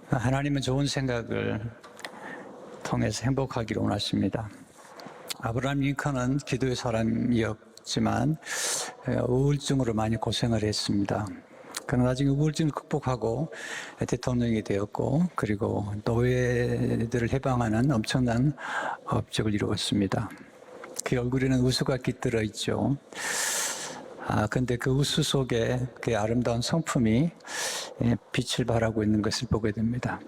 하나님은 좋은 생각을 통해서 행복하기를 원하십니다. 아브라함 링컨은 기도의 사람이었지만 우울증으로 많이 고생을 했습니다. 그러나 나중에 우울증을 극복하고 대통령이 되었고, 그리고 노예들을 해방하는 엄청난 업적을 이루었습니다. 그 얼굴에는 우수가 깃들어 있죠. 근데 그 우수 속에 그 아름다운 성품이 빛을 발하고 있는 것을 보게 됩니다.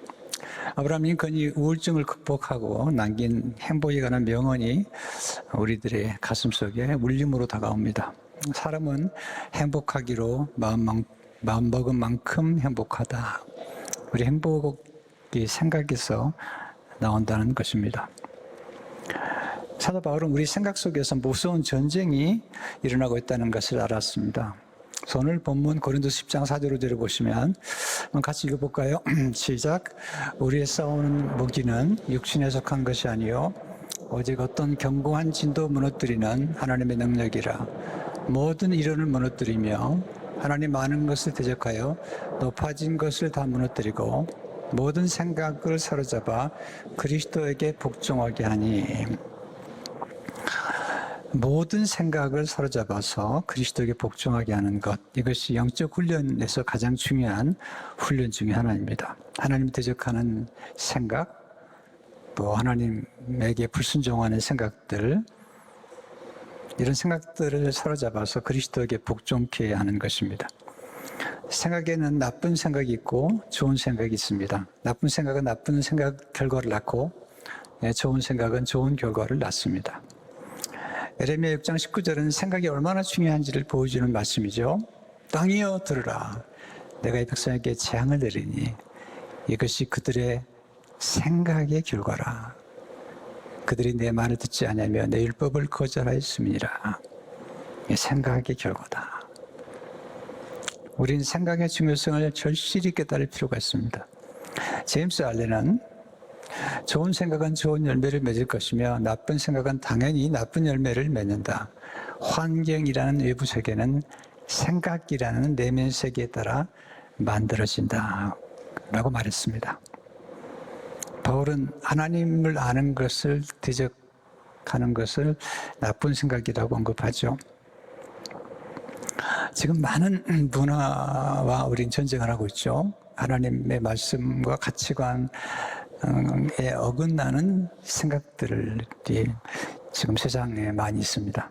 아브라함 링컨이 우울증을 극복하고 남긴 행복에 관한 명언이 우리들의 가슴속에 울림으로 다가옵니다. 사람은 행복하기로 마음 먹은 만큼 행복하다. 우리 행복이 생각에서 나온다는 것입니다. 사도 바울은 우리 생각 속에서 무서운 전쟁이 일어나고 있다는 것을 알았습니다. 오늘 본문 고린도서 10장 4절을 들어보시면 같이 읽어볼까요? 시작. 우리의 싸우는 무기는 육신에 속한 것이 아니요 오직 어떤 견고한 진도 무너뜨리는 하나님의 능력이라. 모든 이론을 무너뜨리며 하나님 많은 것을 대적하여 높아진 것을 다 무너뜨리고 모든 생각을 사로잡아 그리스도에게 복종하게 하니. 모든 생각을 사로잡아서 그리스도에게 복종하게 하는 것, 이것이 영적 훈련에서 가장 중요한 훈련 중에 하나입니다. 하나님 대적하는 생각, 또 하나님에게 불순종하는 생각들, 이런 생각들을 사로잡아서 그리스도에게 복종케 하는 것입니다. 생각에는 나쁜 생각이 있고 좋은 생각이 있습니다. 나쁜 생각은 나쁜 생각 결과를 낳고 좋은 생각은 좋은 결과를 낳습니다. 에레미야 6장 19절은 생각이 얼마나 중요한지를 보여주는 말씀이죠. 땅이여 들으라. 내가 이 백성에게 재앙을 내리니 이것이 그들의 생각의 결과라. 그들이 내 말을 듣지 않으며 내 율법을 거절하였음이니라. 생각의 결과다. 우린 생각의 중요성을 절실히 깨달을 필요가 있습니다. 제임스 알렌은 좋은 생각은 좋은 열매를 맺을 것이며 나쁜 생각은 당연히 나쁜 열매를 맺는다. 환경이라는 외부 세계는 생각이라는 내면 세계에 따라 만들어진다 라고 말했습니다. 바울은 하나님을 아는 것을 대적하는 것을 나쁜 생각이라고 언급하죠. 지금 많은 문화와 우린 전쟁을 하고 있죠. 하나님의 말씀과 가치관 에 어긋나는 생각들이 지금 세상에 많이 있습니다.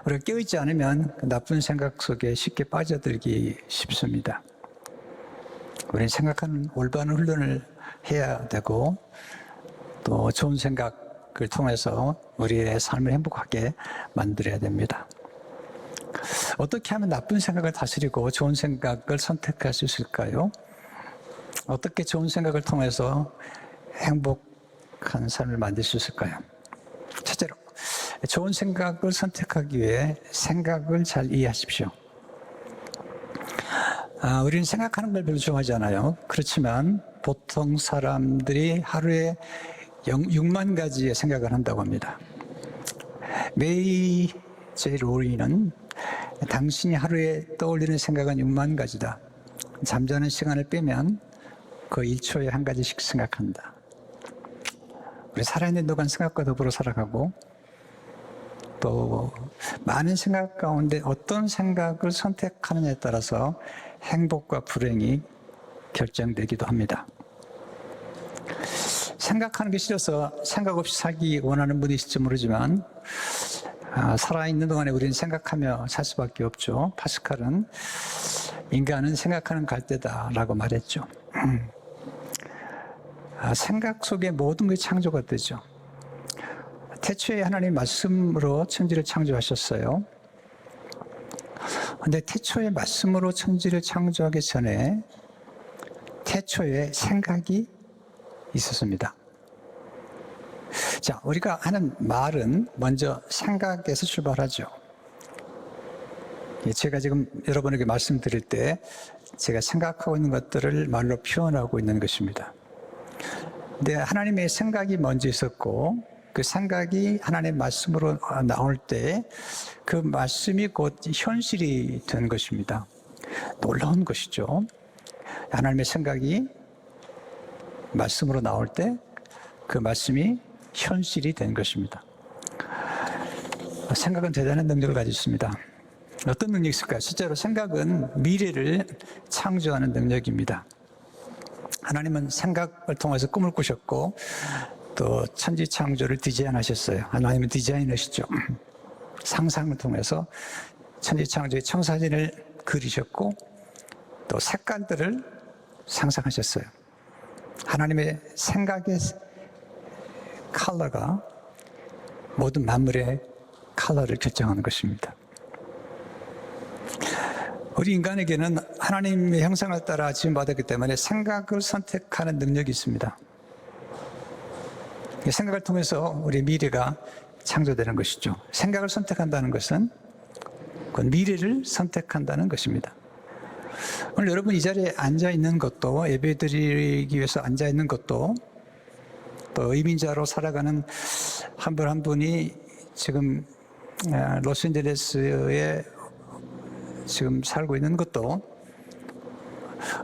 우리가 깨어있지 않으면 나쁜 생각 속에 쉽게 빠져들기 쉽습니다. 우리는 생각하는 올바른 훈련을 해야 되고 또 좋은 생각을 통해서 우리의 삶을 행복하게 만들어야 됩니다. 어떻게 하면 나쁜 생각을 다스리고 좋은 생각을 선택할 수 있을까요? 어떻게 좋은 생각을 통해서 행복한 삶을 만들 수 있을까요? 첫째로, 좋은 생각을 선택하기 위해 생각을 잘 이해하십시오. 우리는 생각하는 걸 별로 좋아하지 않아요. 그렇지만 보통 사람들이 하루에 6만 가지의 생각을 한다고 합니다. 메이 J 로리는 당신이 하루에 떠올리는 생각은 6만 가지다. 잠자는 시간을 빼면 그 1초에 한 가지씩 생각한다. 우리 살아있는 동안 생각과 더불어 살아가고 또 많은 생각 가운데 어떤 생각을 선택하느냐에 따라서 행복과 불행이 결정되기도 합니다. 생각하는 게 싫어서 생각 없이 살기 원하는 분이 있을지 모르지만 살아있는 동안에 우리는 생각하며 살 수밖에 없죠. 파스칼은 인간은 생각하는 갈대다라고 말했죠. 생각 속에 모든 것이 창조가 되죠. 태초에 하나님 말씀으로 천지를 창조하셨어요. 그런데 태초에 말씀으로 천지를 창조하기 전에 태초에 생각이 있었습니다. 자, 우리가 하는 말은 먼저 생각에서 출발하죠. 제가 지금 여러분에게 말씀드릴 때 제가 생각하고 있는 것들을 말로 표현하고 있는 것입니다. 근데 하나님의 생각이 먼저 있었고 그 생각이 하나님의 말씀으로 나올 때 그 말씀이 곧 현실이 된 것입니다. 놀라운 것이죠. 하나님의 생각이 말씀으로 나올 때 그 말씀이 현실이 된 것입니다. 생각은 대단한 능력을 가지고 있습니다. 어떤 능력이 있을까요? 실제로 생각은 미래를 창조하는 능력입니다. 하나님은 생각을 통해서 꿈을 꾸셨고 또 천지 창조를 디자인하셨어요. 하나님은 디자이너시죠. 상상을 통해서 천지 창조의 청사진을 그리셨고 또 색깔들을 상상하셨어요. 하나님의 생각의 컬러가 모든 만물의 컬러를 결정하는 것입니다. 우리 인간에게는 하나님의 형상을 따라 지음받았기 때문에 생각을 선택하는 능력이 있습니다. 생각을 통해서 우리의 미래가 창조되는 것이죠. 생각을 선택한다는 것은 그건 미래를 선택한다는 것입니다. 오늘 여러분 이 자리에 앉아 있는 것도, 예배드리기 위해서 앉아 있는 것도, 또 이민자로 살아가는 한 분 한 분이 지금 로스앤젤레스에 지금 살고 있는 것도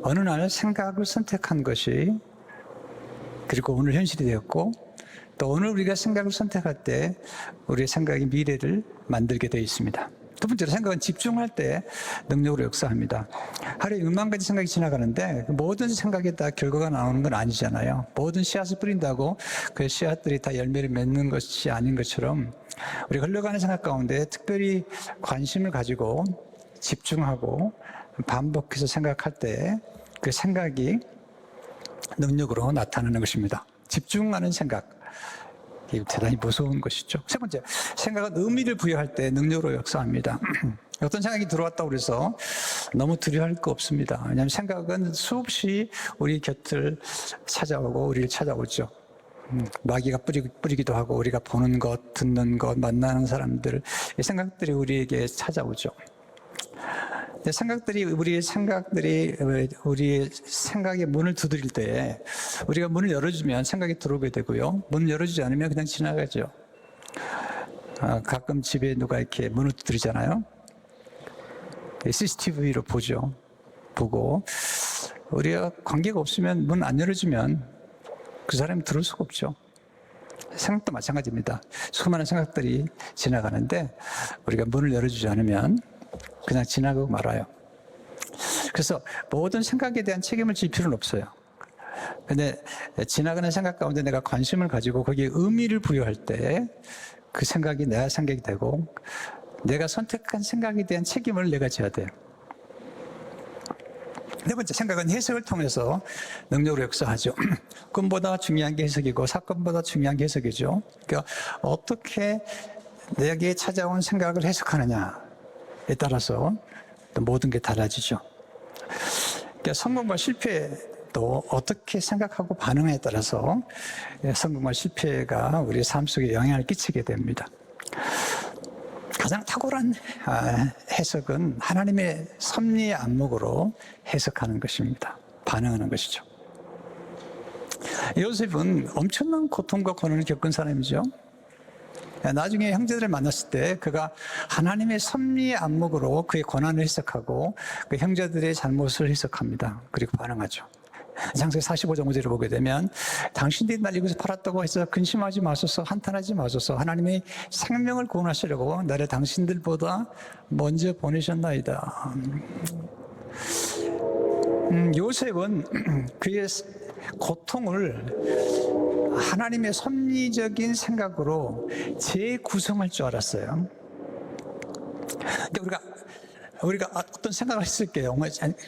어느 날 생각을 선택한 것이, 그리고 오늘 현실이 되었고, 또 오늘 우리가 생각을 선택할 때 우리의 생각이 미래를 만들게 되어 있습니다. 두 번째로, 생각은 집중할 때 능력으로 역사합니다. 하루에 6만 가지 생각이 지나가는데 모든 생각에 다 결과가 나오는 건 아니잖아요. 모든 씨앗을 뿌린다고 그 씨앗들이 다 열매를 맺는 것이 아닌 것처럼, 우리가 흘러가는 생각 가운데 특별히 관심을 가지고 집중하고 반복해서 생각할 때 그 생각이 능력으로 나타나는 것입니다. 집중하는 생각, 이게 대단히 무서운 것이죠. 세 번째, 생각은 의미를 부여할 때 능력으로 역사합니다. 어떤 생각이 들어왔다고 해서 너무 두려워할 거 없습니다. 왜냐하면 생각은 수없이 우리 곁을 찾아오고 우리를 찾아오죠. 마귀가 뿌리기도 하고, 우리가 보는 것, 듣는 것, 만나는 사람들, 이 생각들이 우리에게 찾아오죠. 우리의 생각의 문을 두드릴 때 우리가 문을 열어주면 생각이 들어오게 되고요. 문을 열어주지 않으면 그냥 지나가죠. 가끔 집에 누가 이렇게 문을 두드리잖아요. CCTV로 보고 우리가 관계가 없으면 문 안 열어주면 그 사람이 들을 수가 없죠. 생각도 마찬가지입니다. 수많은 생각들이 지나가는데 우리가 문을 열어주지 않으면 그냥 지나가고 말아요. 그래서 모든 생각에 대한 책임을 질 필요는 없어요. 근데 지나가는 생각 가운데 내가 관심을 가지고 거기에 의미를 부여할 때 그 생각이 내 생각이 되고, 내가 선택한 생각에 대한 책임을 내가 져야 돼요. 네 번째, 생각은 해석을 통해서 능력으로 역사하죠. 꿈보다 중요한 게 해석이고 사건보다 중요한 게 해석이죠. 그러니까 어떻게 내게 찾아온 생각을 해석하느냐에 따라서 또 모든 게 달라지죠. 그러니까 성공과 실패도 어떻게 생각하고 반응에 따라서 성공과 실패가 우리의 삶 속에 영향을 끼치게 됩니다. 가장 탁월한 해석은 하나님의 섭리의 안목으로 해석하는 것입니다. 반응하는 것이죠. 요셉은 엄청난 고통과 고난을 겪은 사람이죠. 나중에 형제들을 만났을 때 그가 하나님의 섭리의 안목으로 그의 고난을 해석하고 그 형제들의 잘못을 해석합니다. 그리고 반응하죠. 창세기 45장 5절을 보게 되면, 당신들이 날 이곳에 팔았다고 해서 근심하지 마소서, 한탄하지 마소서, 하나님의 생명을 구원하시려고 나를 당신들보다 먼저 보내셨나이다. 요셉은 그의 고통을 하나님의 섭리적인 생각으로 재구성할 줄 알았어요. 그러니까 우리가 어떤 생각을 했을 경우,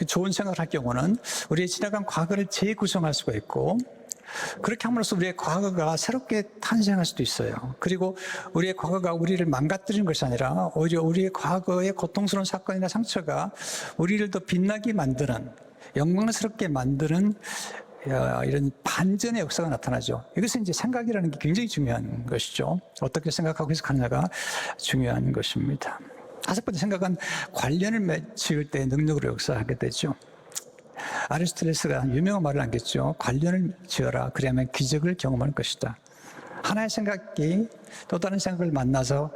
좋은 생각을 할 경우는 우리의 지나간 과거를 재구성할 수가 있고, 그렇게 함으로써 우리의 과거가 새롭게 탄생할 수도 있어요. 그리고 우리의 과거가 우리를 망가뜨리는 것이 아니라 오히려 우리의 과거의 고통스러운 사건이나 상처가 우리를 더 빛나게 만드는, 영광스럽게 만드는 이런 반전의 역사가 나타나죠. 이것은 이제 생각이라는 게 굉장히 중요한 것이죠. 어떻게 생각하고 해석하느냐가 중요한 것입니다. 다섯 번째, 생각은 관련을 맺을 때 능력으로 역사하게 되죠. 아리스토텔레스가 유명한 말을 남겼죠. 관련을 지어라. 그래야만 기적을 경험할 것이다. 하나의 생각이 또 다른 생각을 만나서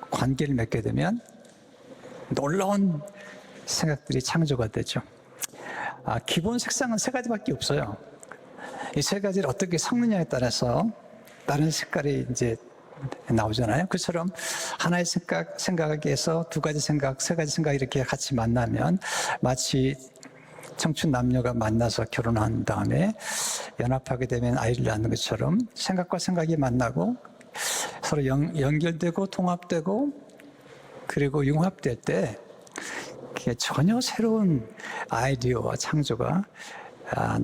관계를 맺게 되면 놀라운 생각들이 창조가 되죠. 기본 색상은 세 가지밖에 없어요. 이 세 가지를 어떻게 섞느냐에 따라서 다른 색깔이 이제 나오잖아요. 그처럼 하나의 생각에서 두 가지 생각, 세 가지 생각이 이렇게 같이 만나면 마치 청춘 남녀가 만나서 결혼한 다음에 연합하게 되면 아이를 낳는 것처럼 생각과 생각이 만나고 서로 연결되고 통합되고 그리고 융합될 때 전혀 새로운 아이디어와 창조가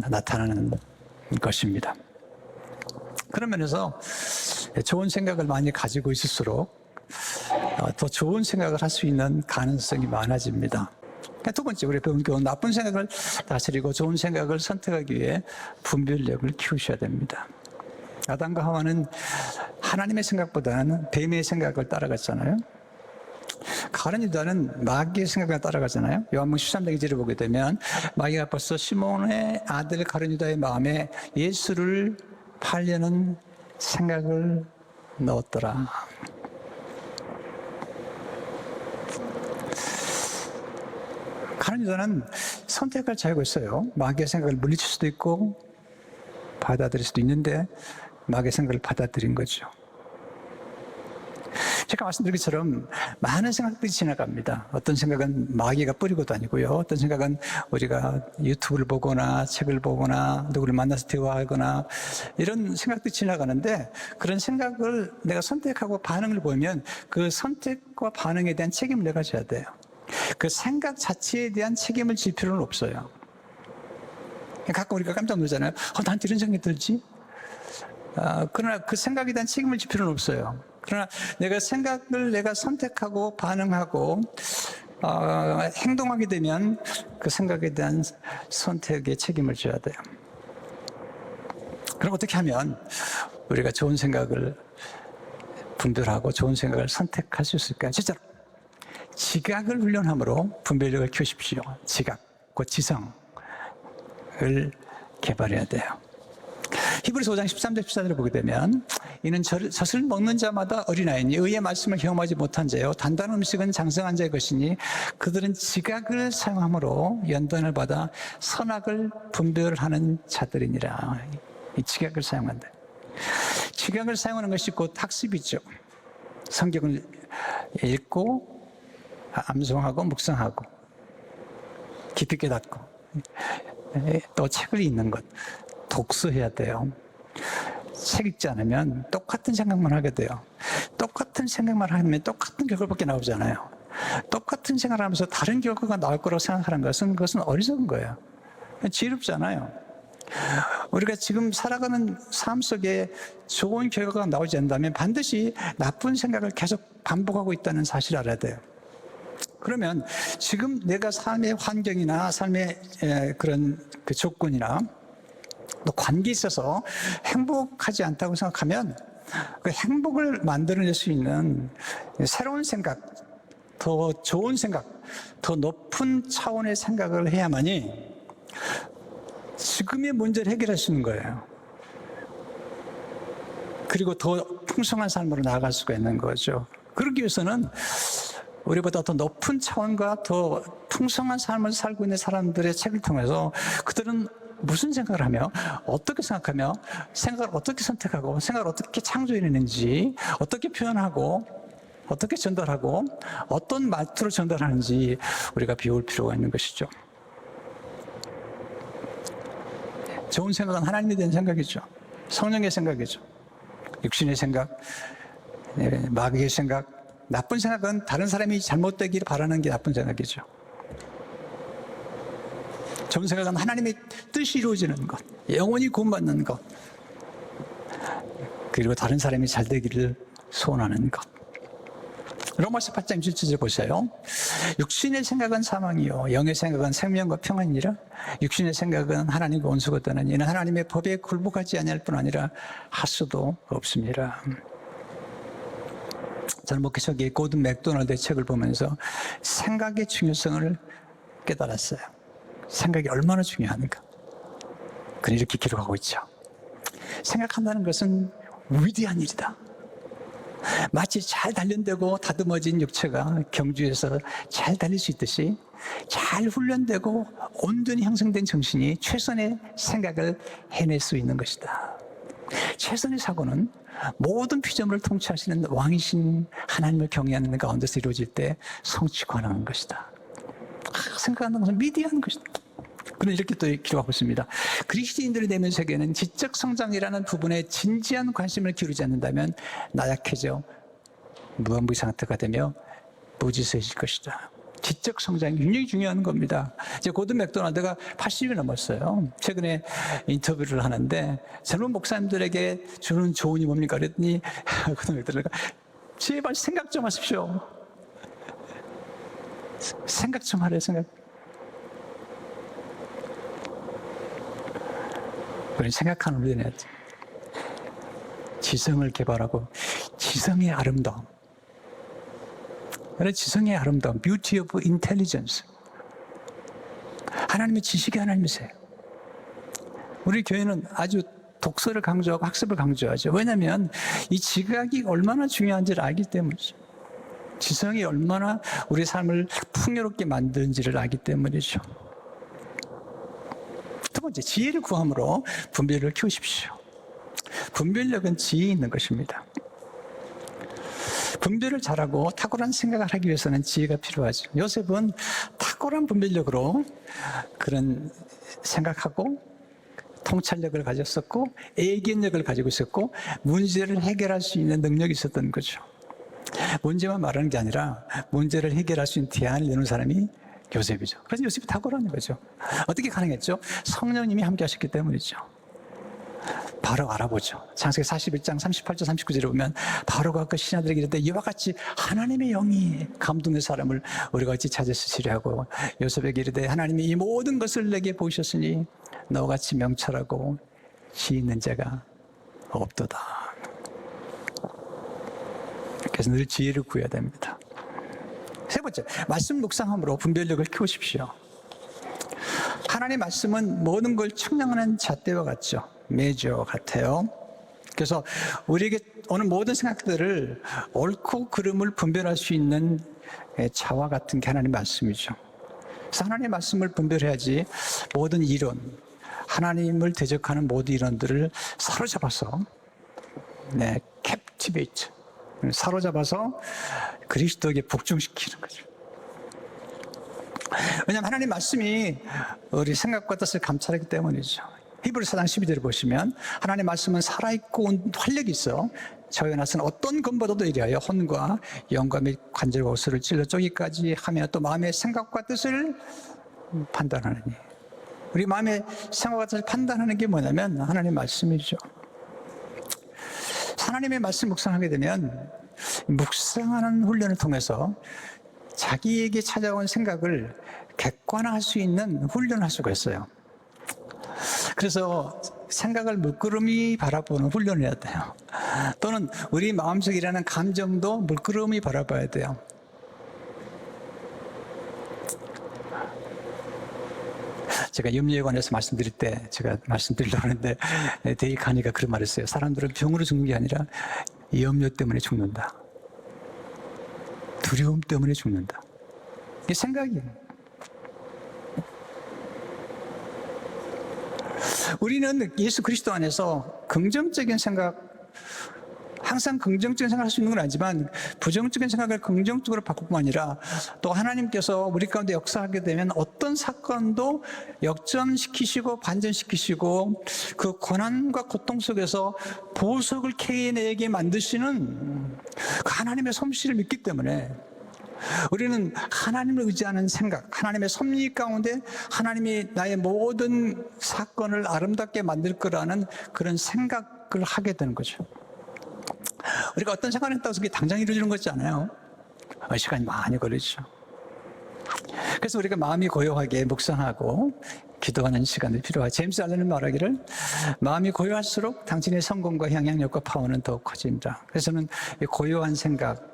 나타나는 것입니다. 그런 면에서 좋은 생각을 많이 가지고 있을수록 더 좋은 생각을 할 수 있는 가능성이 많아집니다. 두 번째, 우리 배운 교훈, 나쁜 생각을 다스리고 좋은 생각을 선택하기 위해 분별력을 키우셔야 됩니다. 아담과 하와는 하나님의 생각보다는 뱀의 생각을 따라갔잖아요. 가룟 유다는 마귀의 생각을 따라가잖아요. 요한복음 13장 2절을 보게 되면 마귀가 벌써 시몬의 아들 가룟 유다의 마음에 예수를 팔려는 생각을 넣었더라. 가룟 유다는 선택할 자유가 있어요. 마귀의 생각을 물리칠 수도 있고 받아들일 수도 있는데 마귀의 생각을 받아들인 거죠. 제가 말씀드린 것처럼 많은 생각들이 지나갑니다. 어떤 생각은 마귀가 뿌리고 다니고요. 어떤 생각은 우리가 유튜브를 보거나 책을 보거나 누구를 만나서 대화하거나 이런 생각들이 지나가는데 그런 생각을 내가 선택하고 반응을 보면 그 선택과 반응에 대한 책임을 내가 져야 돼요. 그 생각 자체에 대한 책임을 질 필요는 없어요. 가끔 우리가 깜짝 놀잖아요. 나한테 이런 생각이 들지? 그러나 그 생각에 대한 책임을 질 필요는 없어요. 그러나 내가 선택하고 반응하고 행동하게 되면 그 생각에 대한 선택에 책임을 져야 돼요. 그럼 어떻게 하면 우리가 좋은 생각을 분별하고 좋은 생각을 선택할 수 있을까요? 진짜로 지각을 훈련함으로 분별력을 키우십시오. 지각, 곧 지성을 개발해야 돼요. 히브리서 5장 13절 14절을 보게 되면 이는 젖을 먹는 자마다 어린아이니 의의 말씀을 경험하지 못한 자요 단단한 음식은 장성한 자의 것이니 그들은 지각을 사용함으로 연단을 받아 선악을 분별하는 자들이니라. 이 지각을 사용한다. 지각을 사용하는 것이 곧 학습이죠. 성경을 읽고 암송하고 묵상하고 깊이 깨닫고 또 책을 읽는 것, 독서해야 돼요. 책 읽지 않으면 똑같은 생각만 하게 돼요. 똑같은 생각만 하면 똑같은 결과밖에 나오잖아요. 똑같은 생각을 하면서 다른 결과가 나올 거라고 생각하는 그것은 어리석은 거예요. 지혜롭잖아요. 우리가 지금 살아가는 삶 속에 좋은 결과가 나오지 않는다면 반드시 나쁜 생각을 계속 반복하고 있다는 사실을 알아야 돼요. 그러면 지금 내가 삶의 환경이나 삶의 그런 그 조건이나 또 관계에 있어서 행복하지 않다고 생각하면 그 행복을 만들어낼 수 있는 새로운 생각, 더 좋은 생각, 더 높은 차원의 생각을 해야만이 지금의 문제를 해결할 수 있는 거예요. 그리고 더 풍성한 삶으로 나아갈 수가 있는 거죠. 그러기 위해서는 우리보다 더 높은 차원과 더 풍성한 삶을 살고 있는 사람들의 책을 통해서 그들은 무슨 생각을 하며 어떻게 생각하며 생각을 어떻게 선택하고 생각을 어떻게 창조해내는지 어떻게 표현하고 어떻게 전달하고 어떤 말투로 전달하는지 우리가 배울 필요가 있는 것이죠. 좋은 생각은 하나님에 대한 생각이죠. 성령의 생각이죠. 육신의 생각, 마귀의 생각, 나쁜 생각은 다른 사람이 잘못되기를 바라는 게 나쁜 생각이죠. 좋은 생각은 하나님의 뜻이 이루어지는 것, 영원히 구원받는 것, 그리고 다른 사람이 잘 되기를 소원하는 것. 로마서 8장 17절 보세요. 육신의 생각은 사망이요 영의 생각은 생명과 평안이니라. 육신의 생각은 하나님과 원수거든 이는 하나님의 법에 굴복하지 아니할 뿐 아니라 할 수도 없습니다. 저는 목회자의 고든 맥도날드의 책을 보면서 생각의 중요성을 깨달았어요. 생각이 얼마나 중요한가. 그는 이렇게 기록하고 있죠. 생각한다는 것은 위대한 일이다. 마치 잘 단련되고 다듬어진 육체가 경주에서 잘 달릴 수 있듯이 잘 훈련되고 온전히 형성된 정신이 최선의 생각을 해낼 수 있는 것이다. 최선의 사고는 모든 피조물을 통치하시는 왕이신 하나님을 경외하는 가운데서 이루어질 때 성취 가능한 것이다. 생각하는 것은 미디어한 것이다. 그는 이렇게 또 기록하고 있습니다. 그리스도인들의 내면 세계는 지적 성장이라는 부분에 진지한 관심을 기울이지 않는다면 나약해져 무한무의 상태가 되며 무지서해질 것이다. 지적 성장이 굉장히 중요한 겁니다. 이제 고든 맥도날드가 80이 넘었어요. 최근에 인터뷰를 하는데 젊은 목사님들에게 주는 조언이 뭡니까? 그랬더니 고든 맥도날드가 제발 생각 좀 하십시오. 생각 좀 하래요. 생각. 우리 생각하는 훈련해야지. 지성을 개발하고 지성의 아름다움. 그래, 지성의 아름다움, beauty of intelligence. 하나님의 지식이 하나님이세요. 우리 교회는 아주 독서를 강조하고 학습을 강조하죠. 왜냐하면 이 지각이 얼마나 중요한지를 알기 때문이죠. 지성이 얼마나 우리 삶을 풍요롭게 만드는지를 알기 때문이죠. 두 번째, 지혜를 구함으로 분별력을 키우십시오. 분별력은 지혜에 있는 것입니다. 분별을 잘하고 탁월한 생각을 하기 위해서는 지혜가 필요하죠. 요셉은 탁월한 분별력으로 그런 생각하고 통찰력을 가졌었고 애견력을 가지고 있었고 문제를 해결할 수 있는 능력이 있었던 거죠. 문제만 말하는 게 아니라 문제를 해결할 수 있는 대안을 내는 사람이 요셉이죠. 그래서 요셉이 탁월한 거죠. 어떻게 가능했죠? 성령님이 함께 하셨기 때문이죠. 바로 알아보죠. 창세기 41장 38절 39절에 보면 바로가 그 신하들에게 이르되 이와 같이 하나님의 영이 감동된 사람을 우리가 어찌 찾아 쓰시려고 요셉에게 이르되 하나님이 이 모든 것을 내게 보이셨으니 너와 같이 명철하고 지혜 있는 자가 없도다. 그래서 늘 지혜를 구해야 됩니다. 세 번째, 말씀 묵상함으로 분별력을 키우십시오. 하나님의 말씀은 모든 걸 측량하는 잣대와 같죠. 메저 같아요. 그래서 우리에게 오는 모든 생각들을 옳고 그름을 분별할 수 있는 자와 같은 게 하나님의 말씀이죠. 그래서 하나님의 말씀을 분별해야지 모든 이론, 하나님을 대적하는 모든 이론들을 사로잡아서 captivate, 사로잡아서 그리스도에게 복종시키는 거죠. 왜냐하면 하나님 말씀이 우리 생각과 뜻을 감찰하기 때문이죠. 히브리 4장 12절을 보시면 하나님 말씀은 살아있고 활력이 있어 저희 나서는 어떤 검보다도 이리하여 혼과 영과 및 관절과 옷을 찔러 쪼기까지 하며 또 마음의 생각과 뜻을 판단하느니. 우리 마음의 생각과 뜻을 판단하는 게 뭐냐면 하나님 말씀이죠. 하나님의 말씀 묵상하게 되면 묵상하는 훈련을 통해서 자기에게 찾아온 생각을 객관화할 수 있는 훈련을 할 수가 있어요. 그래서 생각을 물끄러미 바라보는 훈련을 해야 돼요. 또는 우리 마음속에 일어나는 감정도 물끄러미 바라봐야 돼요. 제가 염려에 관해서 말씀드릴 때 제가 말씀드리려고 하는데 데이 카니가 그런 말을 했어요. 사람들은 병으로 죽는 게 아니라 염려 때문에 죽는다. 두려움 때문에 죽는다. 이게 생각이에요. 우리는 예수 그리스도 안에서 긍정적인 생각, 항상 긍정적인 생각을 할 수 있는 건 아니지만 부정적인 생각을 긍정적으로 바꿀 뿐만 아니라 또 하나님께서 우리 가운데 역사하게 되면 어떤 사건도 역전시키시고 반전시키시고 그 고난과 고통 속에서 보석을 캐내게 만드시는 그 하나님의 솜씨를 믿기 때문에 우리는 하나님을 의지하는 생각, 하나님의 섭리 가운데 하나님이 나의 모든 사건을 아름답게 만들 거라는 그런 생각을 하게 되는 거죠. 우리가 어떤 생각을 했다고 해서 그게 당장 이루어지는 것이 않아요. 시간이 많이 걸리죠. 그래서 우리가 마음이 고요하게 묵상하고 기도하는 시간이 필요하죠. 제임스 알렌은 말하기를 마음이 고요할수록 당신의 성공과 향양력과 파워는 더욱 커진다. 그래서 저는 고요한 생각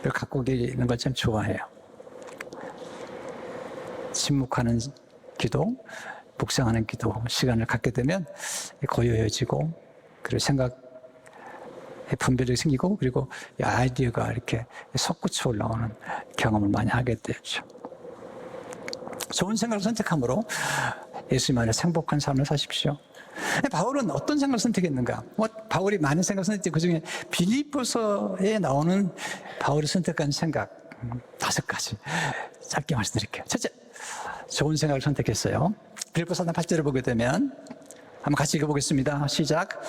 갖고 계시는 걸 참 좋아해요. 침묵하는 기도, 묵상하는 기도 시간을 갖게 되면 고요해지고 그리고 생각의 분별력이 생기고 그리고 아이디어가 이렇게 솟구쳐 올라오는 경험을 많이 하게 되죠. 좋은 생각을 선택함으로 예수님 안에서 행복한 삶을 사십시오. 바울은 어떤 생각을 선택했는가? 바울이 많은 생각을 선택했지 그중에 빌립보서에 나오는 바울이 선택한 생각 5가지 짧게 말씀드릴게요. 첫째, 좋은 생각을 선택했어요. 빌립보서 8절을 보게 되면 한번 같이 읽어보겠습니다. 시작.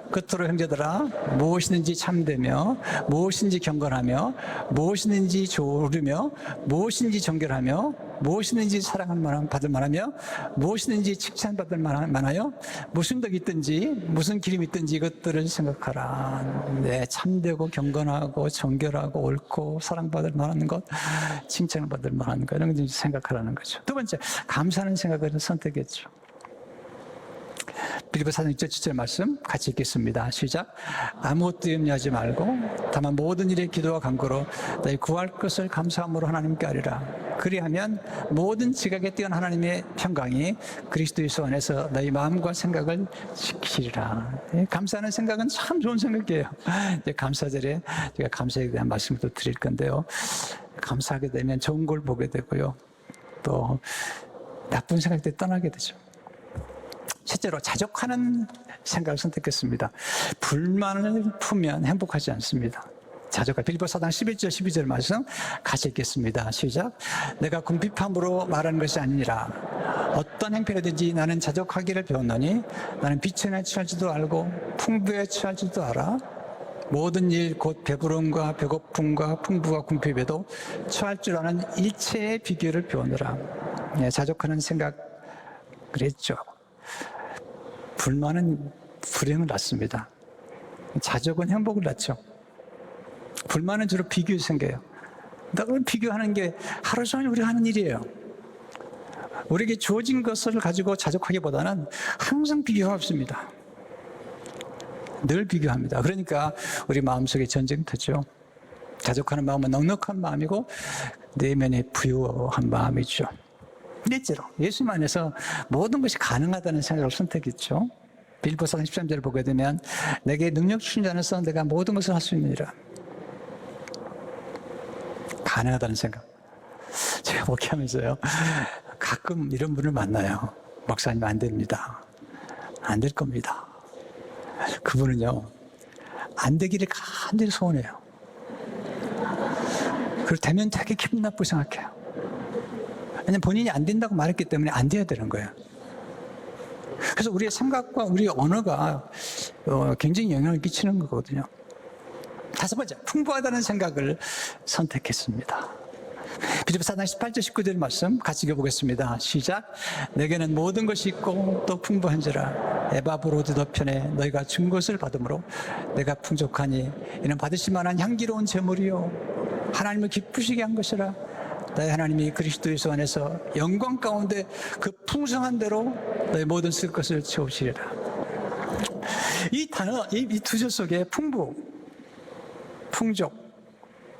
끝으로 형제들아 무엇이든지 참되며 무엇이든지 경건하며 무엇이든지 좋으며 무엇이든지 정결하며 무엇이든지 사랑할 만한 받을 만하며 무엇이든지 칭찬받을 만하여 무슨 덕이 있든지 무슨 기름이 있든지 이것들을 생각하라. 네, 참되고 경건하고 정결하고 옳고 사랑받을 만한 것, 칭찬을 받을 만한 것 이런 걸 생각하라는 거죠. 두 번째, 감사하는 생각을 선택했죠. 빌립보서 4장 6절 7절 말씀 같이 읽겠습니다. 시작. 아무것도 염려하지 말고 다만 모든 일에 기도와 간구로 너희 구할 것을 감사함으로 하나님께 아뢰라. 그리하면 모든 지각에 뛰어난 하나님의 평강이 그리스도 예수 안에서 너희 마음과 생각을 지키리라. 감사하는 생각은 참 좋은 생각이에요. 이제 감사절에 제가 감사에 대한 말씀을 또 드릴 건데요. 감사하게 되면 좋은 걸 보게 되고요. 또 나쁜 생각들이 떠나게 되죠. 실제로 자족하는 생각을 선택했습니다. 불만을 품으면 행복하지 않습니다. 자족할 빌립보서 4장 11절 12절 말씀 같이 읽겠습니다. 시작. 내가 궁핍함으로 말하는 것이 아니니라. 어떤 행편이든지 나는 자족하기를 배웠노니 나는 비천에 취할지도 알고 풍부에 취할지도 알아. 모든 일 곧 배부름과 배고픔과 풍부와 궁핍에도 처할 줄 아는 일체의 비결을 배우느라. 네, 자족하는 생각 그랬죠. 불만은 불행을 낳습니다. 자족은 행복을 낳죠. 불만은 주로 비교에 생겨요. 그걸 비교하는 게 하루 종일 우리가 하는 일이에요. 우리에게 주어진 것을 가지고 자족하기보다는 항상 비교가 없습니다. 늘 비교합니다. 그러니까 우리 마음속에 전쟁터죠. 자족하는 마음은 넉넉한 마음이고 내면에 부유한 마음이죠. 넷째로 예수님 안에서 모든 것이 가능하다는 생각을 선택했죠. 빌립보서 13절을 보게 되면 내게 능력 주신 자 안에서 내가 모든 것을 할 수 있느니라. 가능하다는 생각. 제가 목회하면서요 가끔 이런 분을 만나요. 목사님 안 됩니다. 안 될 겁니다. 그분은요 안 되기를 간절히 소원해요. 그리고 되면 되게 기분 나쁘고 생각해요. 왜냐하면 본인이 안 된다고 말했기 때문에 안 돼야 되는 거예요. 그래서 우리의 생각과 우리의 언어가 굉장히 영향을 끼치는 거거든요. 다섯 번째, 풍부하다는 생각을 선택했습니다. 빌립보서 4장 18절 19절 말씀 같이 읽어보겠습니다. 시작. 내게는 모든 것이 있고 또 풍부한지라 에바브로디도 편에 너희가 준 것을 받음으로 내가 풍족하니 이는 받으실 만한 향기로운 제물이요 하나님을 기쁘시게 한 것이라. 너희 하나님이 그리스도 예수 안에서 영광 가운데 그 풍성한 대로 너희 모든 쓸 것을 채우시리라. 이 단어, 이 두 절 속에 풍부, 풍족,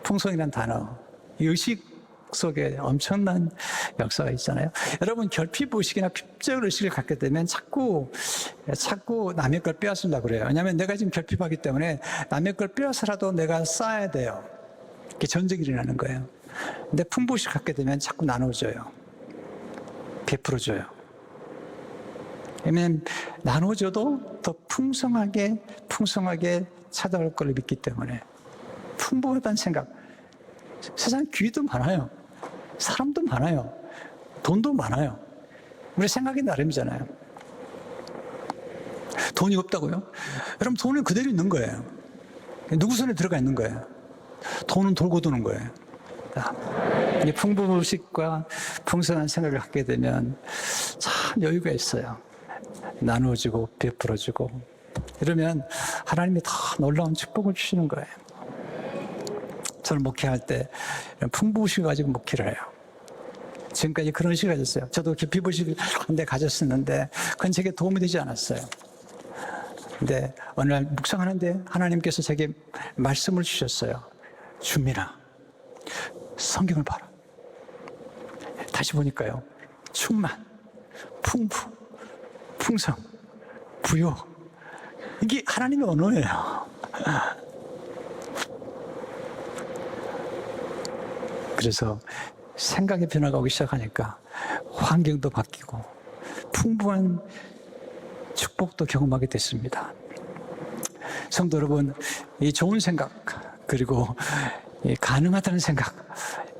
풍성이라는 단어, 이 의식 속에 엄청난 역사가 있잖아요. 여러분 결핍의식이나 핍적 의식을 갖게 되면 자꾸 남의 걸 빼앗으려고 그래요. 왜냐하면 내가 지금 결핍하기 때문에 남의 걸 빼앗아라도 내가 쌓아야 돼요. 이렇게 전쟁이 일어나는 거예요. 근데 풍부의식을 갖게 되면 자꾸 나눠줘요. 베풀어줘요. 왜냐하면 나눠줘도 더 풍성하게 찾아올 걸 믿기 때문에 풍부하다는 생각. 세상에 기회도 많아요. 사람도 많아요. 돈도 많아요. 우리 생각이 나름이잖아요. 돈이 없다고요? 여러분 돈은 그대로 있는 거예요. 누구 손에 들어가 있는 거예요. 돈은 돌고 도는 거예요. 이 풍부의식과 풍성한 생각을 갖게 되면 참 여유가 있어요. 나누어주고 베풀어주고 이러면 하나님이 더 놀라운 축복을 주시는 거예요. 저는 목회할 때 풍부의식을 가지고 목회를 해요. 지금까지 그런 의식을 가졌어요. 저도 깊이의식을 한데 가졌었는데 그건 제게 도움이 되지 않았어요. 근데 어느 날 묵상하는데 하나님께서 제게 말씀을 주셨어요. 주민아, 성경을 봐라. 다시 보니까요. 충만, 풍부, 풍성, 부요. 이게 하나님의 언어예요. 그래서 생각의 변화가 오기 시작하니까 환경도 바뀌고 풍부한 축복도 경험하게 됐습니다. 성도 여러분, 이 좋은 생각 그리고 이 가능하다는 생각,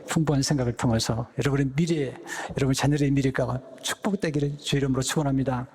풍부한 생각을 통해서 여러분의 미래, 여러분 자녀의 미래가 축복되기를 주의 이름으로 축원합니다.